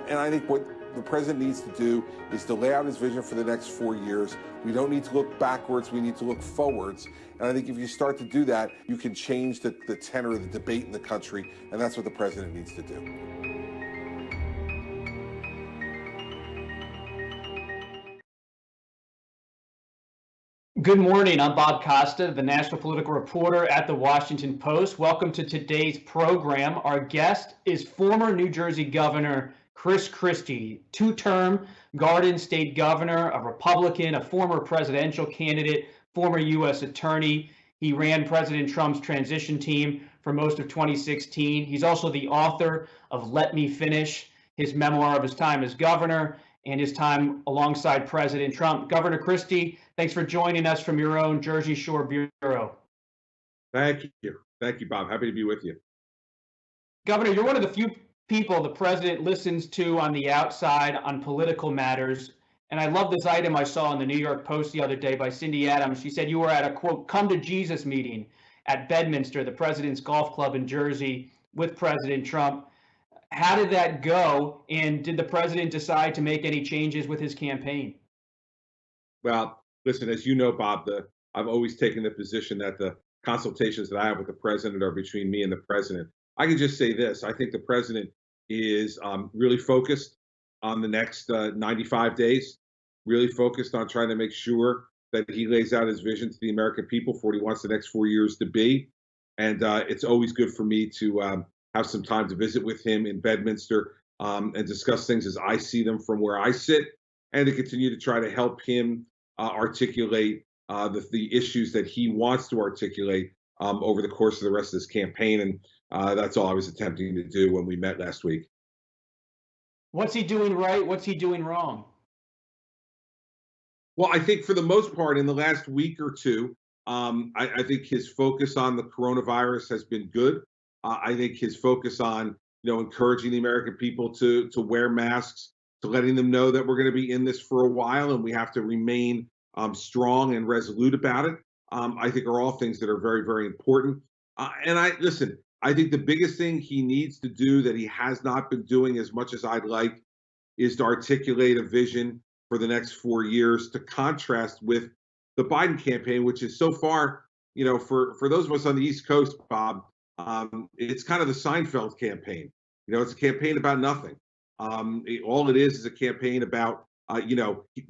And I think what the president needs to do is to lay out his vision for the next 4 years. We don't need to look backwards, we need to look forwards. And I think if you start to do that, you can change the tenor of the debate in the country, and that's what the president needs to do. Good morning. I'm Bob Costa, the national political reporter at the Washington Post. Welcome to today's program. Our guest is former New Jersey Governor Chris Christie, two-term Garden State Governor, a Republican, a former presidential candidate, former U.S. Attorney. He ran President Trump's transition team for most of 2016. He's also the author of Let Me Finish, his memoir of his time as governor and his time alongside President Trump. Governor Christie, thanks for joining us from your own Jersey Shore bureau. Thank you. Thank you, Bob. Happy to be with you. Governor, you're one of the few people the president listens to on the outside on political matters. And I love this item I saw in the New York Post the other day by Cindy Adams. She said you were at a, quote, come to Jesus meeting at Bedminster, the president's golf club in Jersey, with President Trump. How did that go? And did the president decide to make any changes with his campaign? Well, listen, as you know, Bob, I've always taken the position that the consultations that I have with the president are between me and the president. I can just say this. I think the president is really focused on the next 95 days, really focused on trying to make sure that he lays out his vision to the American people for what he wants the next 4 years to be. And it's always good for me to have some time to visit with him in Bedminster and discuss things as I see them from where I sit, and to continue to try to help him articulate the issues that he wants to articulate over the course of the rest of this campaign. And that's all I was attempting to do when we met last week. What's he doing right? What's he doing wrong? Well, I think for the most part, in the last week or two, I think his focus on the coronavirus has been good. I think his focus on, encouraging the American people to wear masks, to letting them know that we're going to be in this for a while and we have to remain strong and resolute about it, I think are all things that are very, very important. I think the biggest thing he needs to do that he has not been doing as much as I'd like is to articulate a vision for the next 4 years to contrast with the Biden campaign, which is so far, for those of us on the East Coast, Bob, it's kind of the Seinfeld campaign. It's a campaign about nothing. All it is a campaign about,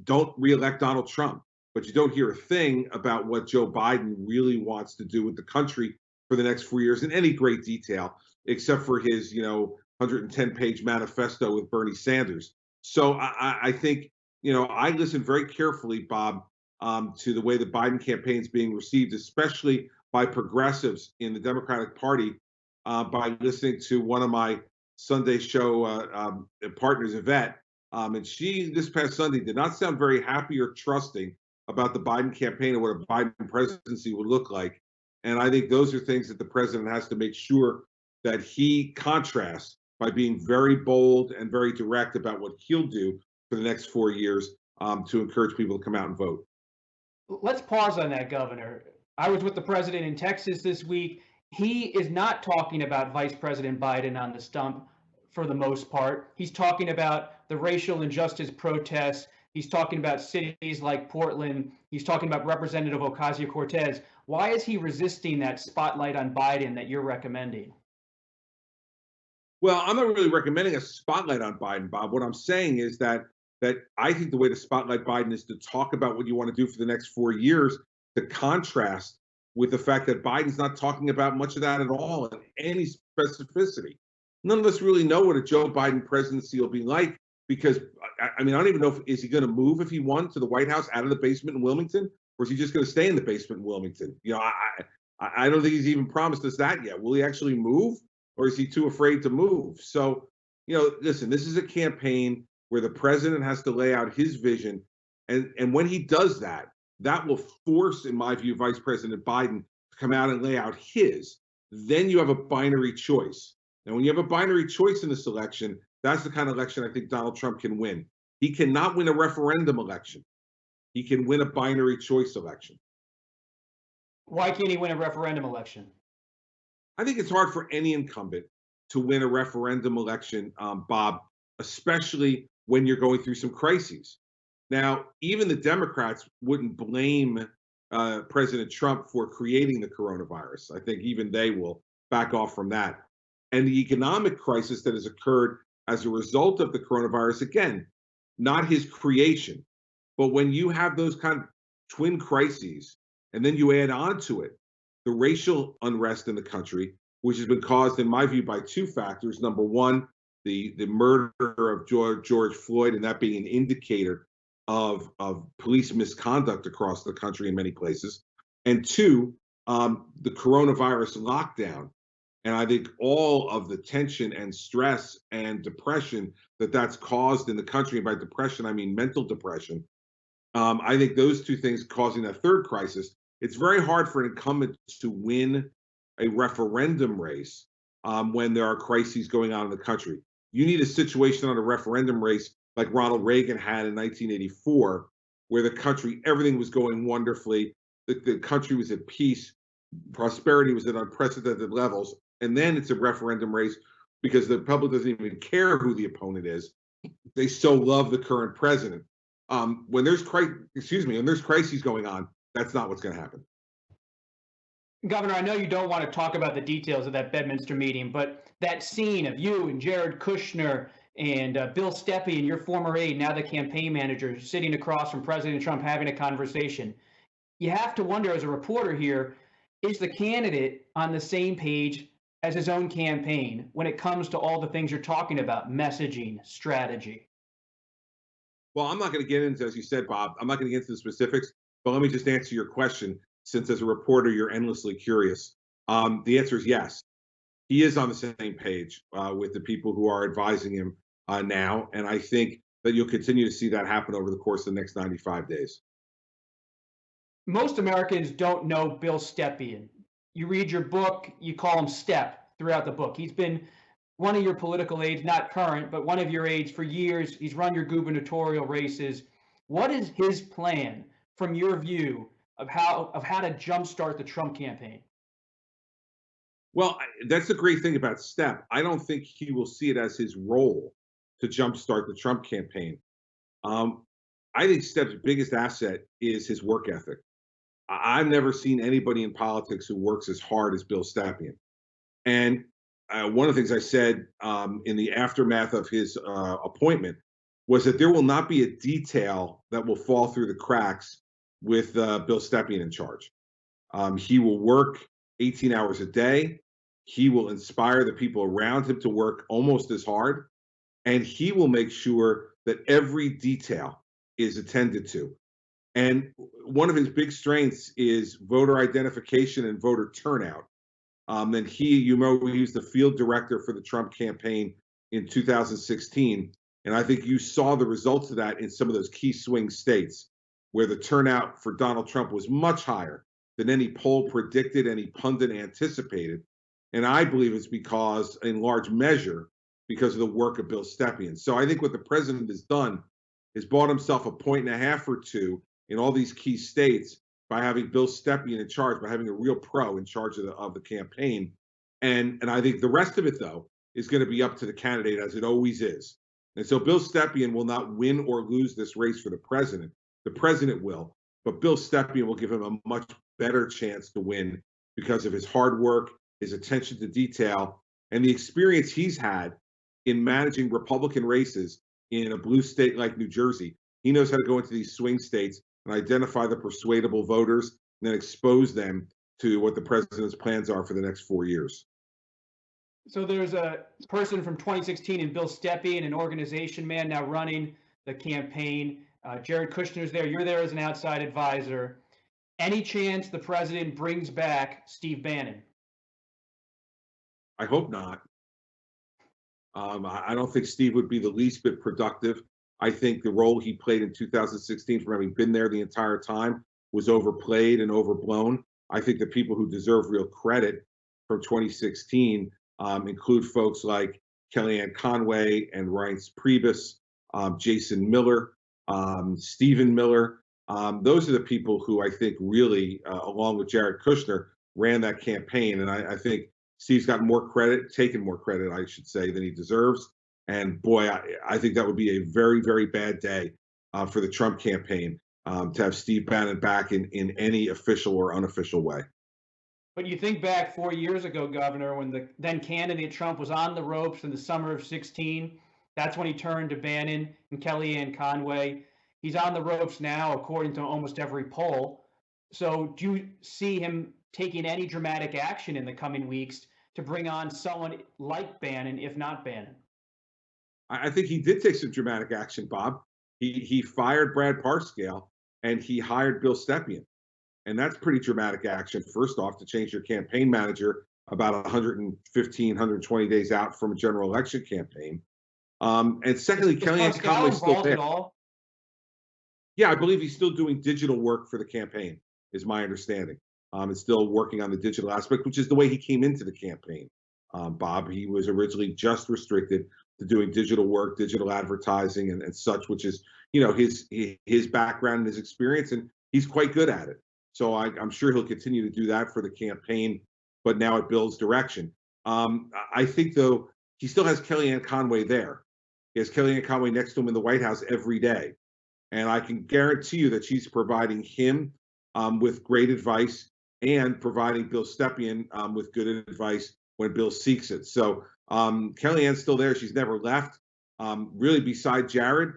don't reelect Donald Trump, but you don't hear a thing about what Joe Biden really wants to do with the country for the next 4 years in any great detail, except for his, 110-page manifesto with Bernie Sanders. So I think, I listen very carefully, Bob, to the way the Biden campaign is being received, especially by progressives in the Democratic Party, by listening to one of my Sunday show partners, Yvette. And she, this past Sunday, did not sound very happy or trusting about the Biden campaign and what a Biden presidency would look like. And I think those are things that the president has to make sure that he contrasts by being very bold and very direct about what he'll do for the next 4 years to encourage people to come out and vote. Let's pause on that, Governor. I was with the president in Texas this week. He is not talking about Vice President Biden on the stump for the most part. He's talking about the racial injustice protests. He's talking about cities like Portland. He's talking about Representative Ocasio-Cortez. Why is he resisting that spotlight on Biden that you're recommending? Well, I'm not really recommending a spotlight on Biden, Bob. What I'm saying is that I think the way to spotlight Biden is to talk about what you want to do for the next 4 years, to contrast with the fact that Biden's not talking about much of that at all in any specificity. None of us really know what a Joe Biden presidency will be like, because I don't even know is he going to move if he won to the White House out of the basement in Wilmington, or is he just going to stay in the basement in Wilmington? I don't think he's even promised us that yet. Will he actually move? or is he too afraid to move? So, listen, this is a campaign where the president has to lay out his vision. And when he does that, that will force, in my view, Vice President Biden to come out and lay out his. Then you have a binary choice. And when you have a binary choice in this election, that's the kind of election I think Donald Trump can win. He cannot win a referendum election. He can win a binary choice election. Why can't he win a referendum election? I think it's hard for any incumbent to win a referendum election, Bob, especially when you're going through some crises. Now, even the Democrats wouldn't blame President Trump for creating the coronavirus. I think even they will back off from that. And the economic crisis that has occurred as a result of the coronavirus, again, not his creation. But when you have those kind of twin crises, and then you add on to it the racial unrest in the country, which has been caused, in my view, by two factors. Number one, the murder of George Floyd, and that being an indicator of police misconduct across the country in many places. And two, the coronavirus lockdown. And I think all of the tension and stress and depression that's caused in the country, and by depression, I mean mental depression. I think those two things causing that third crisis. It's very hard for an incumbent to win a referendum race when there are crises going on in the country. You need a situation on a referendum race like Ronald Reagan had in 1984, where the country, everything was going wonderfully. The country was at peace. Prosperity was at unprecedented levels. And then it's a referendum race because the public doesn't even care who the opponent is. They so love the current president. When there's crises going on, that's not what's going to happen. Governor, I know you don't want to talk about the details of that Bedminster meeting, but that scene of you and Jared Kushner and Bill Stepien, your former aide, now the campaign manager, sitting across from President Trump having a conversation. You have to wonder, as a reporter here, is the candidate on the same page as his own campaign when it comes to all the things you're talking about, messaging, strategy? Well, I'm not going to get into, as you said, Bob, I'm not going to get into the specifics, but let me just answer your question, since as a reporter, you're endlessly curious. The answer is yes. He is on the same page with the people who are advising him now, and I think that you'll continue to see that happen over the course of the next 95 days. Most Americans don't know Bill Stepien. You read your book, you call him Step throughout the book. He's been one of your political aides, not current, but one of your aides for years. He's run your gubernatorial races. What is his plan, from your view, of how to jumpstart the Trump campaign? Well, that's the great thing about Step. I don't think he will see it as his role to jumpstart the Trump campaign. I think Step's biggest asset is his work ethic. I've never seen anybody in politics who works as hard as Bill Stepien. And one of the things I said in the aftermath of his appointment was that there will not be a detail that will fall through the cracks with Bill Stepien in charge. He will work 18 hours a day. He will inspire the people around him to work almost as hard. And he will make sure that every detail is attended to. And one of his big strengths is voter identification and voter turnout. And he was the field director for the Trump campaign in 2016. And I think you saw the results of that in some of those key swing states where the turnout for Donald Trump was much higher than any poll predicted, any pundit anticipated. And I believe it's because, in large measure, because of the work of Bill Stepien. So I think what the president has done is bought himself a point and a half or two in all these key states by having Bill Stepien in charge, by having a real pro in charge of the campaign. And I think the rest of it, though, is going to be up to the candidate, as it always is. And so Bill Stepien will not win or lose this race for the president. The president will, but Bill Stepien will give him a much better chance to win because of his hard work, his attention to detail, and the experience he's had in managing Republican races in a blue state like New Jersey. He knows how to go into these swing states and identify the persuadable voters and then expose them to what the president's plans are for the next 4 years. So there's a person from 2016 in Bill Stepien, an organization man now running the campaign. Jared Kushner's there. You're there as an outside advisor. Any chance the president brings back Steve Bannon? I hope not. I don't think Steve would be the least bit productive. I think the role he played in 2016, from having been there the entire time, was overplayed and overblown. I think the people who deserve real credit from 2016 include folks like Kellyanne Conway and Reince Priebus, Jason Miller, Stephen Miller. Those are the people who I think really, along with Jared Kushner, ran that campaign. And I think Steve's got more credit, taken more credit, I should say, than he deserves. And boy, I think that would be a very, very bad day for the Trump campaign to have Steve Bannon back in any official or unofficial way. But you think back 4 years ago, Governor, when the then candidate Trump was on the ropes in the summer of 16, that's when he turned to Bannon and Kellyanne Conway. He's on the ropes now, according to almost every poll. So do you see him taking any dramatic action in the coming weeks to bring on someone like Bannon, if not Bannon? I think he did take some dramatic action, Bob. He fired Brad Parscale and he hired Bill Stepien. And that's pretty dramatic action, first off, to change your campaign manager about 115, 120 days out from a general election campaign. And secondly, Kellyanne Conway's still there. Yeah, I believe he's still doing digital work for the campaign, is my understanding. And still working on the digital aspect, which is the way he came into the campaign. Bob, he was originally just restricted to doing digital work, digital advertising, and such, which is, his background and his experience, and he's quite good at it. So I'm sure he'll continue to do that for the campaign, but now it builds direction. I think, though, he still has Kellyanne Conway there. He has Kellyanne Conway next to him in the White House every day. And I can guarantee you that she's providing him with great advice and providing Bill Stepien with good advice when Bill seeks it. So Kellyanne's still there. She's never left. Really, beside Jared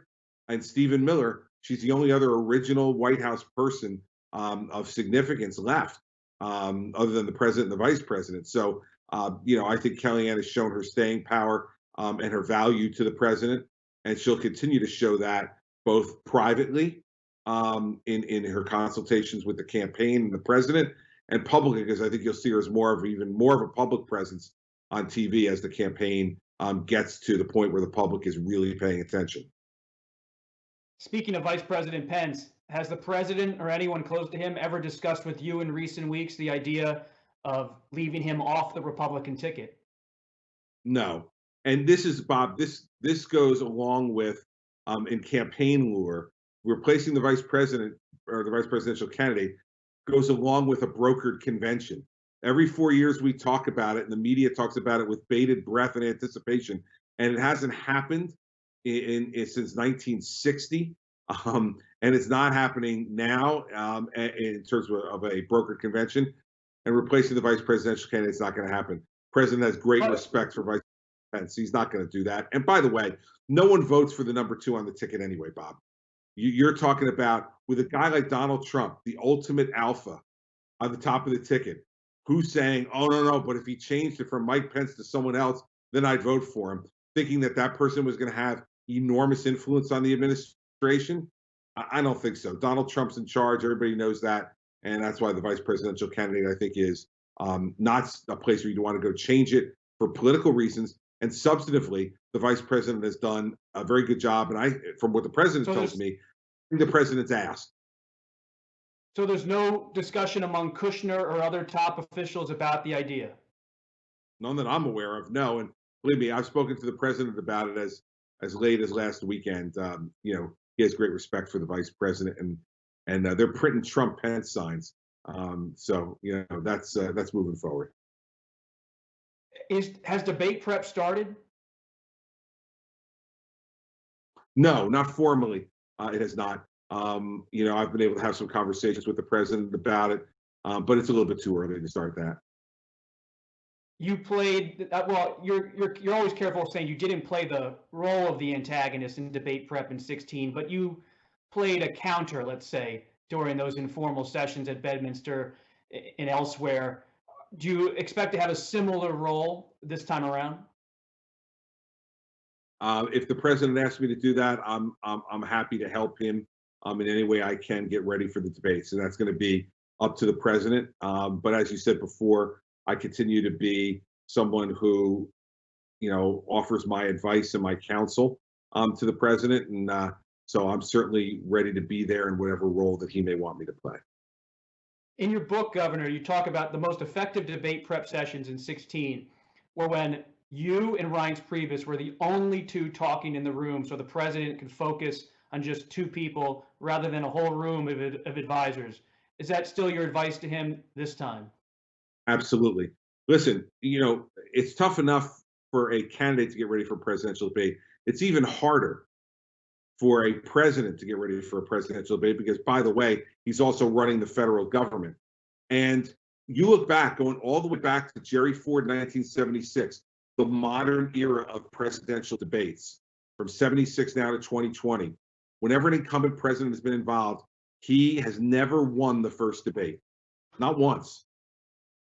and Stephen Miller, she's the only other original White House person of significance left, other than the president and the vice president. So, I think Kellyanne has shown her staying power and her value to the president, and she'll continue to show that both privately in her consultations with the campaign and the president, and publicly, because I think you'll see her as even more of a public presence on TV as the campaign gets to the point where the public is really paying attention. Speaking of Vice President Pence, has the president or anyone close to him ever discussed with you in recent weeks the idea of leaving him off the Republican ticket? No. And this is, Bob, this goes along with, in campaign lure, replacing the vice president or the vice presidential candidate goes along with a brokered convention. Every 4 years we talk about it, and the media talks about it with bated breath and anticipation, and it hasn't happened since 1960. And it's not happening now in terms of a brokered convention. And replacing the vice presidential candidate is not going to happen. President has great respect for Vice Pence. He's not going to do that. And by the way, no one votes for the number 2 on the ticket anyway, Bob. You're talking about, with a guy like Donald Trump, the ultimate alpha on the top of the ticket, who's saying, oh, no, but if he changed it from Mike Pence to someone else, then I'd vote for him, thinking that person was going to have enormous influence on the administration. I don't think so. Donald Trump's in charge. Everybody knows that. And that's why the vice presidential candidate, I think, is not a place where you want to go change it for political reasons. And substantively, the vice president has done a very good job. And from what the president tells me, the president's asked. So there's no discussion among Kushner or other top officials about the idea? None that I'm aware of, no. And believe me, I've spoken to the president about it as late as last weekend. He has great respect for the vice president, and they're printing Trump Pence signs. So that's moving forward. Has debate prep started? No, not formally. It has not. I've been able to have some conversations with the president about it, but it's a little bit too early to start that. You played well. You're always careful of saying you didn't play the role of the antagonist in debate prep in 16, but you played a counter, let's say, during those informal sessions at Bedminster and elsewhere. Do you expect to have a similar role this time around? If the president asks me to do that, I'm happy to help him in any way I can get ready for the debate. So that's going to be up to the president. But as you said before, I continue to be someone who offers my advice and my counsel to the president. And so I'm certainly ready to be there in whatever role that he may want me to play. In your book, Governor, you talk about the most effective debate prep sessions in 16 were when you and Reince Priebus were the only two talking in the room, so the president could focus on just two people rather than a whole room of advisors. Is that still your advice to him this time? Absolutely. Listen, it's tough enough for a candidate to get ready for a presidential debate. It's even harder for a president to get ready for a presidential debate because, by the way, he's also running the federal government. And you look back, going all the way back to Jerry Ford, 1976, the modern era of presidential debates from 76 now to 2020. Whenever an incumbent president has been involved, he has never won the first debate, not once.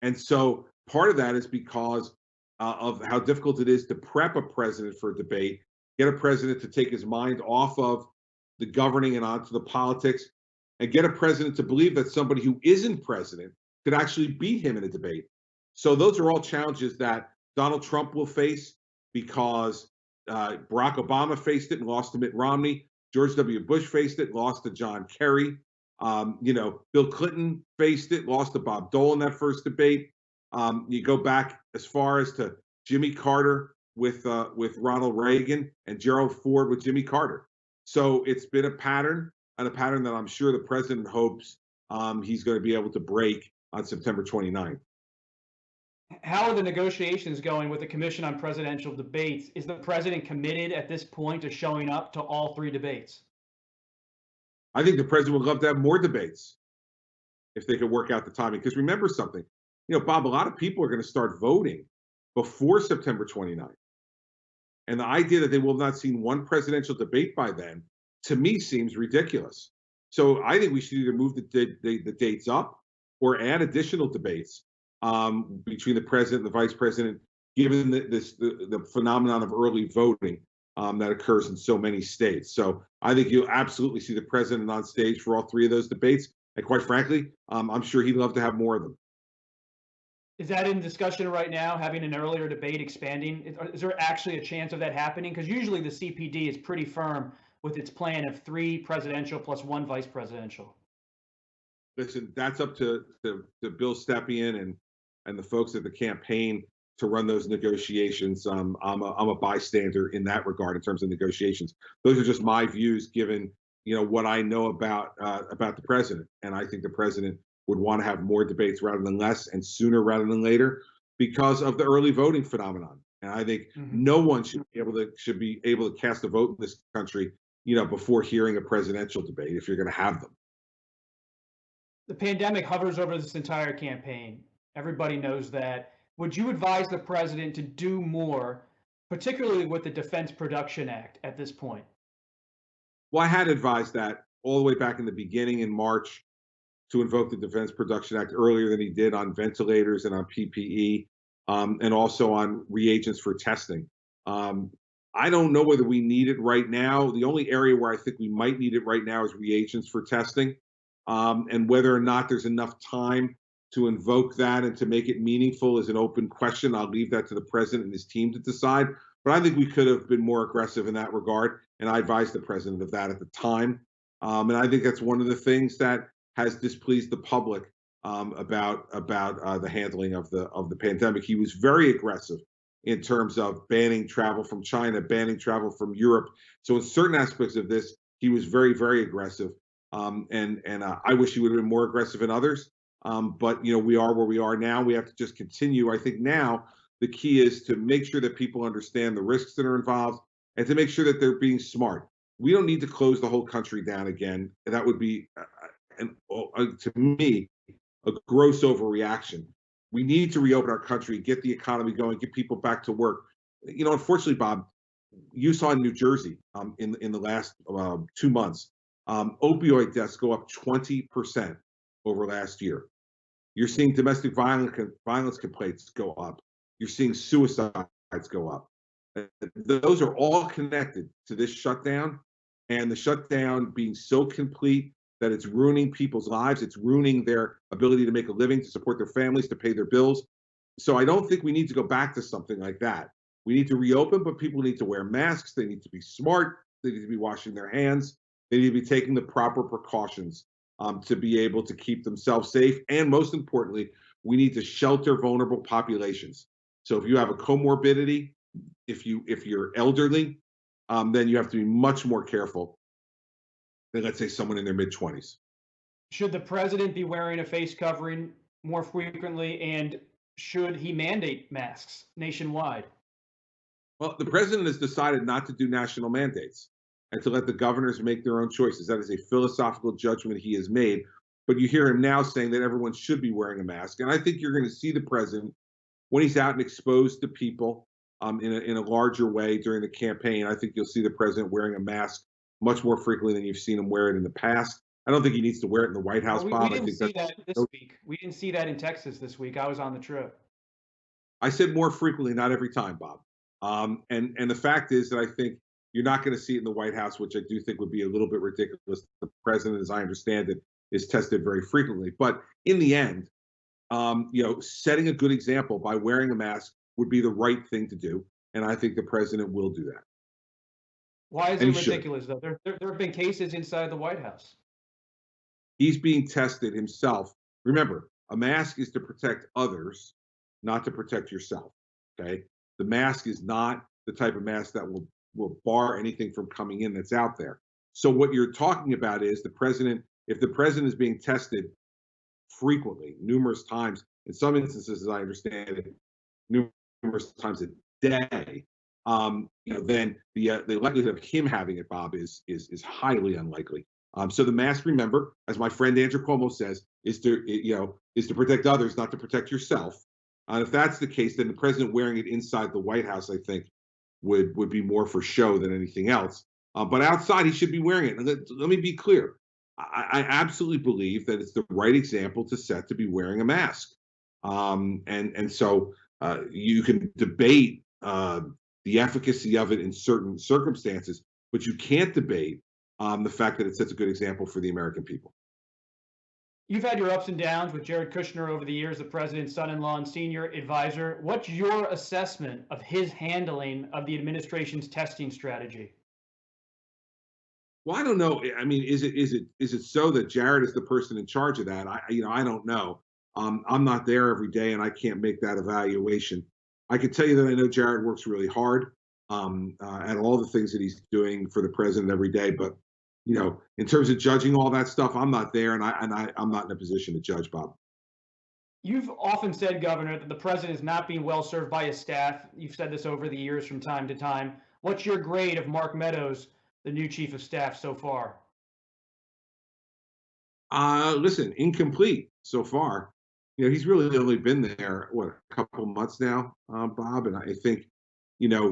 And so part of that is because of how difficult it is to prep a president for a debate, get a president to take his mind off of the governing and onto the politics, and get a president to believe that somebody who isn't president could actually beat him in a debate. So those are all challenges that Donald Trump will face because Barack Obama faced it and lost to Mitt Romney. George W. Bush faced it, lost to John Kerry. Bill Clinton faced it, lost to Bob Dole in that first debate. You go back as far as to Jimmy Carter with Ronald Reagan and Gerald Ford with Jimmy Carter. So it's been a pattern, and a pattern that I'm sure the president hopes he's going to be able to break on September 29th. How are the negotiations going with the Commission on Presidential Debates? Is the president committed at this point to showing up to all three debates? I think the president would love to have more debates if they could work out the timing. Because remember something, Bob, a lot of people are going to start voting before September 29th. And the idea that they will have not seen one presidential debate by then, to me, seems ridiculous. So I think we should either move the dates up or add additional debates between the president and the vice president, given the phenomenon of early voting that occurs in so many states. So I think you'll absolutely see the president on stage for all three of those debates. And quite frankly, I'm sure he'd love to have more of them. Is that in discussion right now, having an earlier debate expanding? Is there actually a chance of that happening? Because usually the CPD is pretty firm with its plan of 3 presidential plus 1 vice presidential. Listen, that's up to Bill Stepien and the folks at the campaign to run those negotiations. I'm a bystander in that regard in terms of negotiations. Those are just my views, given what I know about the president, and I think the president would want to have more debates rather than less, and sooner rather than later, because of the early voting phenomenon. And I think no one should be able to cast a vote in this country, before hearing a presidential debate if you're going to have them. The pandemic hovers over this entire campaign. Everybody knows that. Would you advise the president to do more, particularly with the Defense Production Act at this point? Well, I had advised that all the way back in the beginning in March to invoke the Defense Production Act earlier than he did on ventilators and on PPE, and also on reagents for testing. I don't know whether we need it right now. The only area where I think we might need it right now is reagents for testing, and whether or not there's enough time to invoke that and to make it meaningful is an open question. I'll leave that to the president and his team to decide. But I think we could have been more aggressive in that regard, and I advised the president of that at the time. And I think that's one of the things that has displeased the public about the handling of the pandemic. He was very aggressive in terms of banning travel from China, banning travel from Europe. So in certain aspects of this, he was very, very aggressive. And I wish he would have been more aggressive in others. But we are where we are now. We have to just continue. I think now the key is to make sure that people understand the risks that are involved and to make sure that they're being smart. We don't need to close the whole country down again. And that would be, to me, a gross overreaction. We need to reopen our country, get the economy going, get people back to work. Unfortunately, Bob, you saw in New Jersey in the last 2 months, opioid deaths go up 20% over last year. You're seeing domestic violence complaints go up. You're seeing suicides go up. Those are all connected to this shutdown, and the shutdown being so complete that it's ruining people's lives. It's ruining their ability to make a living, to support their families, to pay their bills. So I don't think we need to go back to something like that. We need to reopen, but people need to wear masks. They need to be smart. They need to be washing their hands. They need to be taking the proper precautions to be able to keep themselves safe. And most importantly, we need to shelter vulnerable populations. So if you have a comorbidity, if you're elderly, then you have to be much more careful than, let's say, someone in their mid-20s. Should the president be wearing a face covering more frequently, and should he mandate masks nationwide? Well, the president has decided not to do national mandates and to let the governors make their own choices. That is a philosophical judgment he has made. But you hear him now saying that everyone should be wearing a mask. And I think you're going to see the president, when he's out and exposed to people in a larger way during the campaign, I think you'll see the president wearing a mask much more frequently than you've seen him wear it in the past. I don't think he needs to wear it in the White House, Bob. We didn't see that this week. We didn't see that in Texas this week. I was on the trip. I said more frequently, not every time, Bob. And the fact is that I think you're not going to see it in the White House, which I do think would be a little bit ridiculous. The president, as I understand it, is tested very frequently. But in the end, setting a good example by wearing a mask would be the right thing to do. And I think the president will do that. Why is it ridiculous, though? There have been cases inside the White House. He's being tested himself. Remember, a mask is to protect others, not to protect yourself. Okay? The mask is not the type of mask that will bar anything from coming in that's out there. So what you're talking about is the president, if the president is being tested frequently, numerous times, in some instances, as I understand it, numerous times a day, then the likelihood of him having it, Bob, is highly unlikely. So the mask, remember, as my friend Andrew Cuomo says, is to protect others, not to protect yourself. And if that's the case, then the president wearing it inside the White House, I think, would be more for show than anything else. But outside, he should be wearing it. And let me be clear. I absolutely believe that it's the right example to set to be wearing a mask. And so you can debate the efficacy of it in certain circumstances, but you can't debate the fact that it sets a good example for the American people. You've had your ups and downs with Jared Kushner over the years, the president's son-in-law and senior advisor. What's your assessment of his handling of the administration's testing strategy? Well, I don't know. I mean, is it so that Jared is the person in charge of that? I don't know. I'm not there every day, and I can't make that evaluation. I can tell you that I know Jared works really hard at all the things that he's doing for the president every day. But in terms of judging all that stuff, I'm not there, and I'm not in a position to judge, Bob. You've often said, Governor, that the president is not being well served by his staff. You've said this over the years from time to time. What's your grade of Mark Meadows, the new chief of staff, so far? Listen, incomplete so far. He's really only been there, a couple months now, Bob, and I think,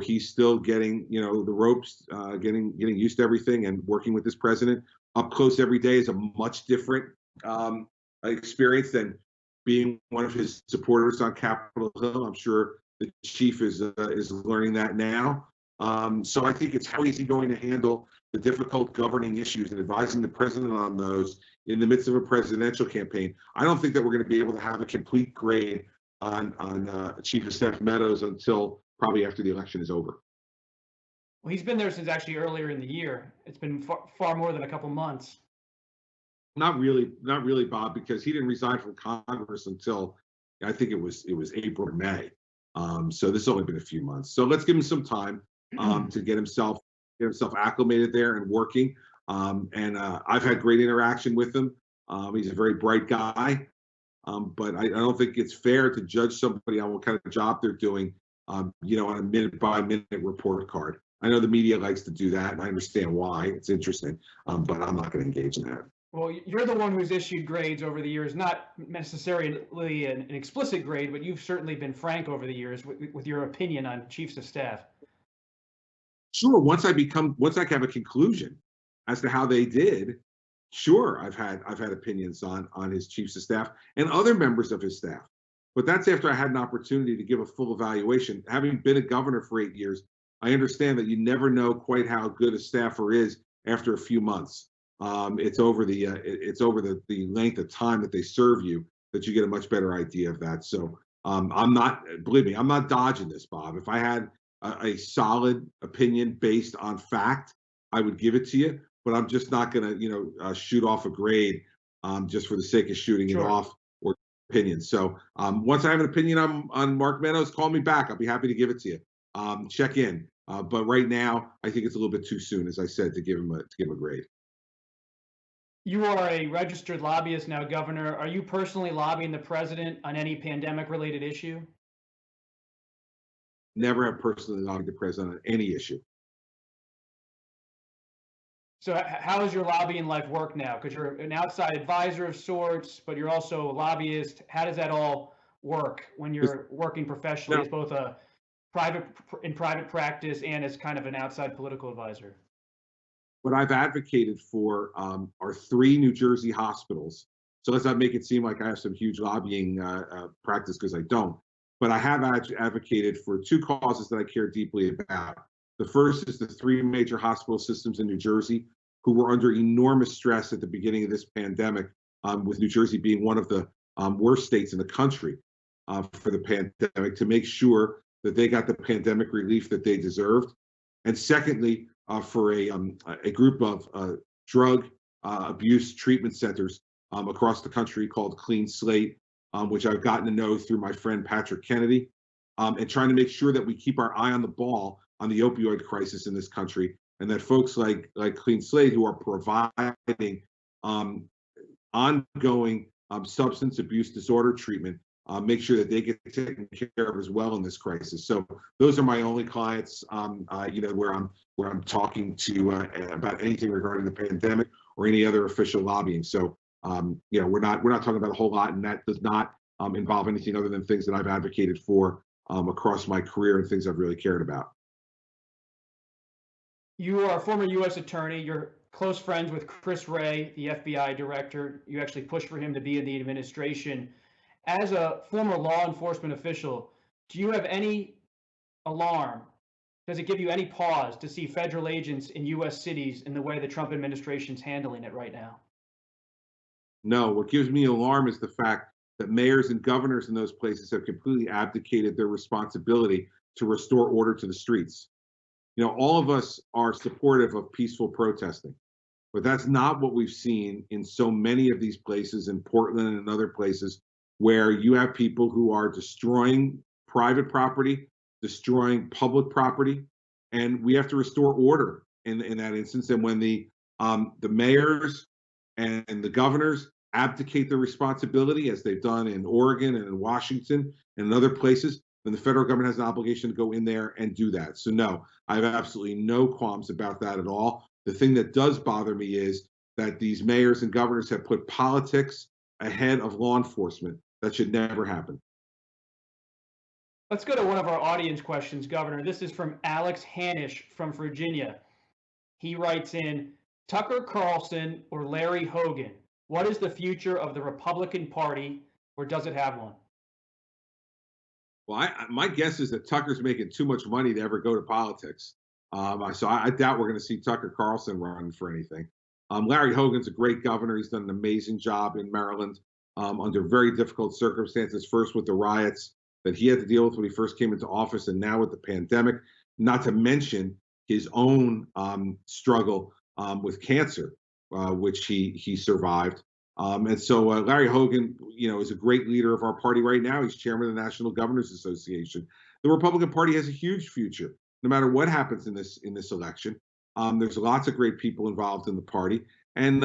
he's still getting, the ropes, getting used to everything, and working with this president up close every day is a much different experience than being one of his supporters on Capitol Hill. I'm sure the chief is learning that now. So I think it's how is he going to handle the difficult governing issues and advising the president on those in the midst of a presidential campaign. I don't think that we're going to be able to have a complete grade on Chief of Staff Meadows until probably after the election is over. Well, he's been there since actually earlier in the year. It's been far more than a couple months. Not really, Bob, because he didn't resign from Congress until I think it was April or May. So this has only been a few months. So let's give him some time to get himself acclimated there and working. And I've had great interaction with him. He's a very bright guy. But I don't think it's fair to judge somebody on what kind of job they're doing, on a minute-by-minute report card. I know the media likes to do that, and I understand why. It's interesting, but I'm not going to engage in that. Well, you're the one who's issued grades over the years, not necessarily an explicit grade, but you've certainly been frank over the years with your opinion on chiefs of staff. Sure. Once I have a conclusion as to how they did, sure, I've had opinions on his chiefs of staff and other members of his staff. But that's after I had an opportunity to give a full evaluation. Having been a governor for 8 years, I understand that you never know quite how good a staffer is after a few months. It's over the length of time that they serve you that you get a much better idea of that. So I'm not, believe me, I'm not dodging this, Bob. If I had a solid opinion based on fact, I would give it to you. But I'm just not going to, shoot off a grade just for the sake of shooting it Sure. off or opinion. So once I have an opinion on Mark Meadows, call me back. I'll be happy to give it to you. Check in. But right now, I think it's a little bit too soon, as I said, to give him a grade. You are a registered lobbyist now, Governor. Are you personally lobbying the president on any pandemic-related issue? Never have personally lobbied the president on any issue. So how does your lobbying life work now? Because you're an outside advisor of sorts, but you're also a lobbyist. How does that all work when you're working professionally as both a private practice and as kind of an outside political advisor? What I've advocated for are 3 New Jersey hospitals. So let's not make it seem like I have some huge lobbying practice, because I don't. But I have advocated for 2 causes that I care deeply about. The first is the 3 major hospital systems in New Jersey who were under enormous stress at the beginning of this pandemic, with New Jersey being one of the worst states in the country for the pandemic, to make sure that they got the pandemic relief that they deserved. And secondly, for a group of drug abuse treatment centers across the country called Clean Slate, which I've gotten to know through my friend Patrick Kennedy, and trying to make sure that we keep our eye on the ball on the opioid crisis in this country, and that folks like Clean Slate, who are providing ongoing substance abuse disorder treatment, make sure that they get taken care of as well in this crisis. So those are my only clients, where I'm talking to about anything regarding the pandemic or any other official lobbying. So we're not talking about a whole lot, and that does not involve anything other than things that I've advocated for across my career and things I've really cared about. You are a former U.S. attorney. You're close friends with Chris Wray, the FBI director. You actually pushed for him to be in the administration. As a former law enforcement official, do you have any alarm? Does it give you any pause to see federal agents in U.S. cities in the way the Trump administration's handling it right now? No, what gives me alarm is the fact that mayors and governors in those places have completely abdicated their responsibility to restore order to the streets. All of us are supportive of peaceful protesting, but that's not what we've seen in so many of these places, in Portland and other places, where you have people who are destroying private property, destroying public property, and we have to restore order in that instance. And when the mayors and the governors abdicate their responsibility, as they've done in Oregon and in Washington and in other places, then the federal government has an obligation to go in there and do that. So no, I have absolutely no qualms about that at all. The thing that does bother me is that these mayors and governors have put politics ahead of law enforcement. That should never happen. Let's go to one of our audience questions, Governor. This is from Alex Hanish from Virginia. He writes in, Tucker Carlson or Larry Hogan, what is the future of the Republican Party, or does it have one? Well, my guess is that Tucker's making too much money to ever go to politics. So I doubt we're going to see Tucker Carlson run for anything. Larry Hogan's a great governor. He's done an amazing job in Maryland under very difficult circumstances, first with the riots that he had to deal with when he first came into office, and now with the pandemic, not to mention his own struggle with cancer, which he survived. And so Larry Hogan, is a great leader of our party right now. He's chairman of the National Governors Association. The Republican Party has a huge future, no matter what happens in this election. There's lots of great people involved in the party, and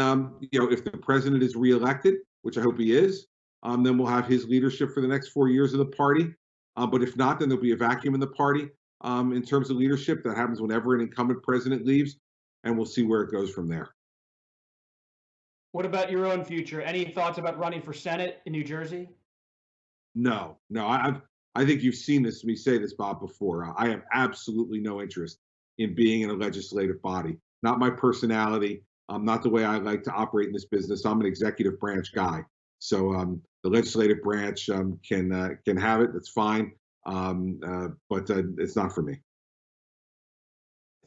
if the president is reelected, which I hope he is, then we'll have his leadership for the next 4 years of the party. But if not, then there'll be a vacuum in the party in terms of leadership. That happens whenever an incumbent president leaves, and we'll see where it goes from there. What about your own future? Any thoughts about running for Senate in New Jersey? No. I think you've seen me say this, Bob, before. I have absolutely no interest in being in a legislative body. Not my personality. Not the way I like to operate in this business. I'm an executive branch guy. So the legislative branch can have it. That's fine. But it's not for me.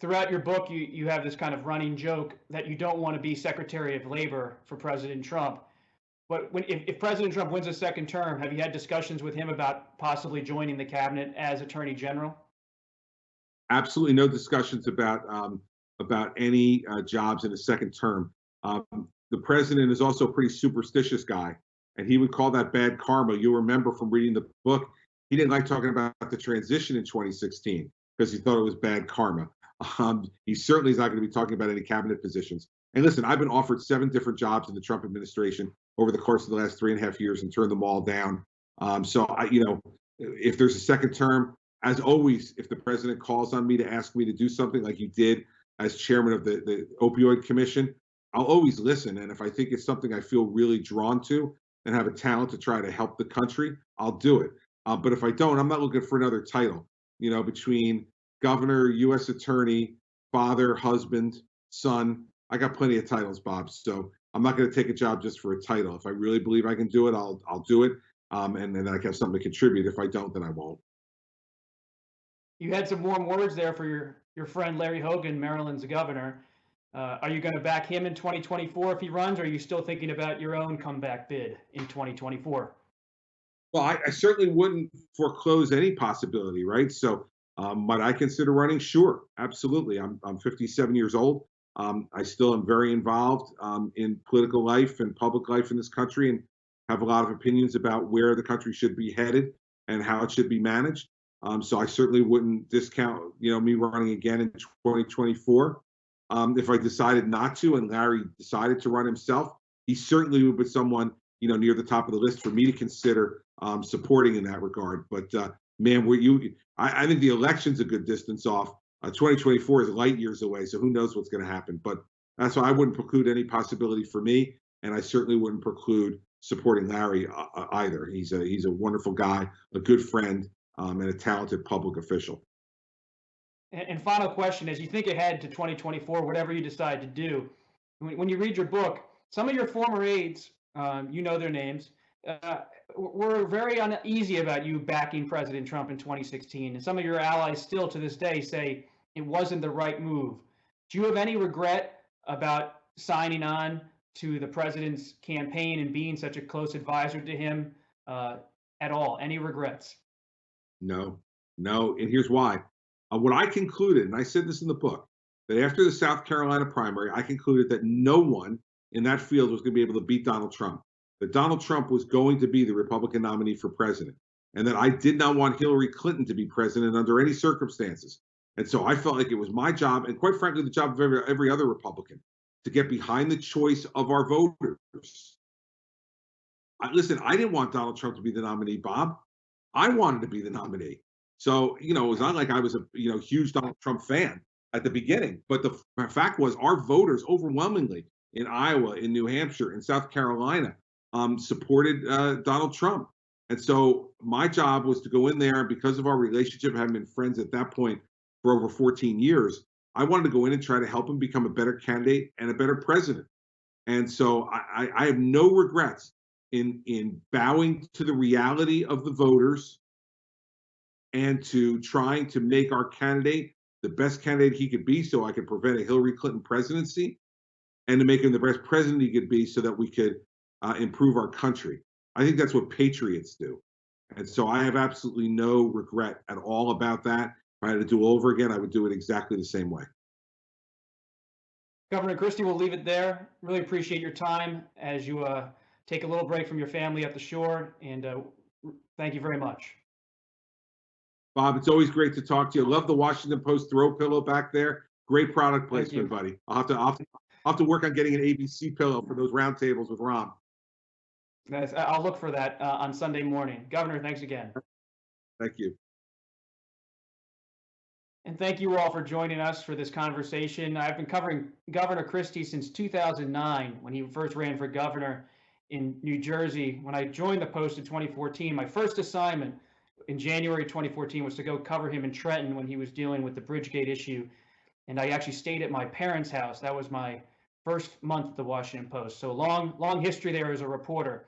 Throughout your book, you have this kind of running joke that you don't want to be Secretary of Labor for President Trump. But if President Trump wins a second term, have you had discussions with him about possibly joining the cabinet as Attorney General? Absolutely no discussions about any jobs in a second term. Um, the president is also a pretty superstitious guy, and he would call that bad karma. You'll remember from reading the book, he didn't like talking about the transition in 2016 because he thought it was bad karma. He certainly is not going to be talking about any cabinet positions. And listen, I've been offered 7 different jobs in the Trump administration over the course of the last 3.5 years and turned them all down. So if there's a second term, as always, if the president calls on me to ask me to do something like he did as chairman of the opioid commission, I'll always listen. And if I think it's something I feel really drawn to and have a talent to try to help the country, I'll do it. But if I don't, I'm not looking for another title. Between governor, U.S. attorney, father, husband, son, I got plenty of titles, Bob. So I'm not going to take a job just for a title. If I really believe I can do it, I'll do it. And then I have something to contribute. If I don't, then I won't. You had some warm words there for your friend Larry Hogan, Maryland's governor. Are you going to back him in 2024 if he runs, or are you still thinking about your own comeback bid in 2024? Well, I certainly wouldn't foreclose any possibility, right? So, might I consider running? Sure, absolutely. I'm 57 years old. I still am very involved in political life and public life in this country, and have a lot of opinions about where the country should be headed and how it should be managed. So I certainly wouldn't discount, me running again in 2024. If I decided not to, and Larry decided to run himself, he certainly would be someone, near the top of the list for me to consider supporting in that regard. But man, I think the election's a good distance off. 2024 is light years away, so who knows what's going to happen. But that's why I wouldn't preclude any possibility for me, and I certainly wouldn't preclude supporting Larry either. He's a wonderful guy, a good friend, and a talented public official. And final question, as you think ahead to 2024, whatever you decide to do, when you read your book, some of your former aides, their names, were very uneasy about you backing President Trump in 2016. And some of your allies still to this day say it wasn't the right move. Do you have any regret about signing on to the president's campaign and being such a close advisor to him at all? Any regrets? No. And here's why. What I concluded, and I said this in the book, that after the South Carolina primary, I concluded that no one in that field was going to be able to beat Donald Trump, that Donald Trump was going to be the Republican nominee for president, and that I did not want Hillary Clinton to be president under any circumstances. And so I felt like it was my job, and quite frankly, the job of every other Republican, to get behind the choice of our voters. Listen, I didn't want Donald Trump to be the nominee, Bob. I wanted to be the nominee. So, it was not like I was a huge Donald Trump fan at the beginning. But the fact was, our voters overwhelmingly in Iowa, in New Hampshire, in South Carolina supported Donald Trump. And so my job was to go in there, and because of our relationship, having been friends at that point for over 14 years, I wanted to go in and try to help him become a better candidate and a better president. And so I have no regrets in bowing to the reality of the voters and to trying to make our candidate the best candidate he could be so I could prevent a Hillary Clinton presidency, and to make him the best president he could be so that we could improve our country. I think that's what patriots do. And so I have absolutely no regret at all about that. If I had to do it over again, I would do it exactly the same way. Governor Christie, we'll leave it there. Really appreciate your time as you take a little break from your family at the shore, and thank you very much. Bob, it's always great to talk to you. Love the Washington Post throw pillow back there. Great product placement, buddy. I'll have to work on getting an ABC pillow for those round tables with Rom. Nice. I'll look for that on Sunday morning. Governor, thanks again. Thank you. And thank you all for joining us for this conversation. I've been covering Governor Christie since 2009, when he first ran for governor in New Jersey. When I joined the Post in 2014, my first assignment in January 2014 was to go cover him in Trenton when he was dealing with the Bridgegate issue. And I actually stayed at my parents' house. That was my first month at the Washington Post. So long history there as a reporter.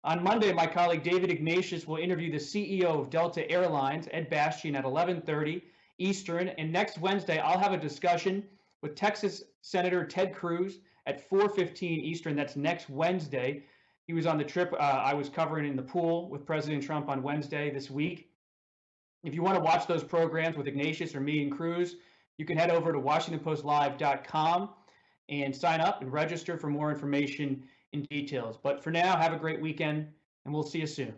On Monday, my colleague David Ignatius will interview the CEO of Delta Airlines, Ed Bastian, at 11:30 Eastern. And next Wednesday, I'll have a discussion with Texas Senator Ted Cruz at 4:15 Eastern. That's next Wednesday. He was on the trip I was covering in the pool with President Trump on Wednesday this week. If you want to watch those programs with Ignatius or me and Cruz, you can head over to WashingtonPostLive.com and sign up and register for more information and details. But for now, have a great weekend, and we'll see you soon.